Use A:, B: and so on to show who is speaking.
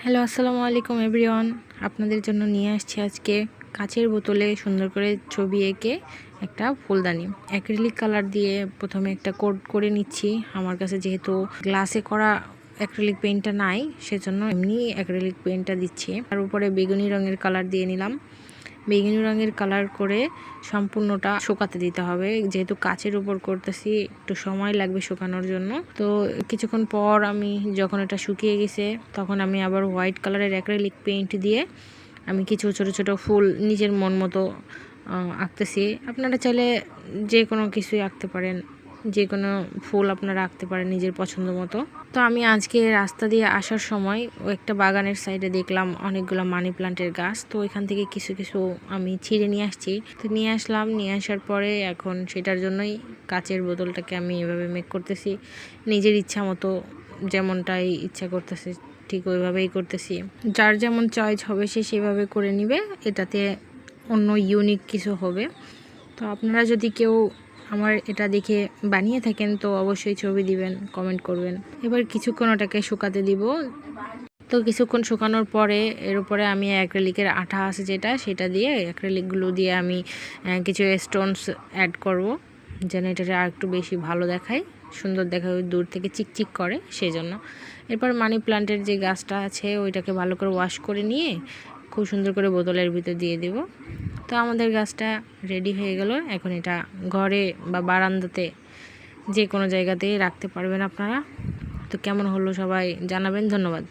A: Hello, আসসালামু আলাইকুম everyone. আপনাদের জন্য নিয়ে আসছি আজকে কাচের বোতলে সুন্দর করে ছবি এঁকে একটা ফুলদানি। অ্যাক্রিলিক কালার দিয়ে প্রথমে একটা কোট করে নিচ্ছি। আমার কাছে যেহেতু গ্লাসে করা অ্যাক্রিলিক পেইন্টটা নাই, সেজন্য এমনি অ্যাক্রিলিক পেইন্টটা দিচ্ছি। তার উপরে বেগুনি রঙের কালার দিয়ে নিলাম। বেগুনি রঙের কালার করে সম্পূর্ণটা শুকাতে দিতে হবে। যেহেতু কাচের উপর করতেছি, একটু সময় লাগবে শুকানোর জন্য। তো কিছুক্ষণ পর আমি যখন এটা শুকিয়ে গেছে, তখন আমি আবার হোয়াইট কালারের অ্যাক্রিলিক পেইন্ট দিয়ে আমি কিছু ছোট ছোট ফুল নিজের মন মতো আঁকতেছি। আপনারা চাইলে যে কোনো কিছুই আঁকতে পারেন, যে কোনো ফুল আপনারা আঁকতে পারেন নিজের পছন্দ মতো। তো আমি আজকে রাস্তা দিয়ে আসার সময় একটা বাগানের সাইডে দেখলাম অনেকগুলো মানি প্লান্টের গাছ। তো এখান থেকে কিছু কিছু আমি ছিঁড়ে নিয়ে আসছি। তো নিয়ে আসলাম, নিয়ে আসার পরে এখন সেটার জন্যই কাচের বোতলটাকে আমি এভাবে মেক করতেছি। নিজের ইচ্ছা মতো যেমনটাই ইচ্ছা করতেছে ঠিক ওইভাবেই করতেছি। যার যেমন চয়েস হবে সে সেভাবে করে নিবে, এটাতে অন্য ইউনিক কিছু হবে। তো আপনারা যদি কেউ আমার এটা দেখে বানিয়ে থাকেন তো অবশ্যই ছবি দিবেন, কমেন্ট করবেন। এবার কিছুক্ষণ ওটাকে শুকাতে দিব। তো কিছুক্ষণ শুকানোর পরে এর উপরে আমি অ্যাক্রিলিকের আঠা আছে সেটা দিয়ে অ্যাক্রিলিকগুলো দিয়ে আমি কিছু স্টোনস অ্যাড করব, যেন এটা আর একটু বেশি ভালো দেখায়, সুন্দর দেখায়, দূর থেকে চিকচিক করে সেই জন্য। এরপর মানি প্লান্টের যে গাছটা আছে ওইটাকে ভালো করে ওয়াশ করে নিয়ে খুব সুন্দর করে বোতলের ভিতর দিয়ে দেব। তো আমাদের গাছটা রেডি হয়ে গেল। এখন এটা ঘরে বা বারান্দাতে যে কোনো জায়গাতেই রাখতে পারবেন আপনারা। তো কেমন হলো সবাই জানাবেন। ধন্যবাদ।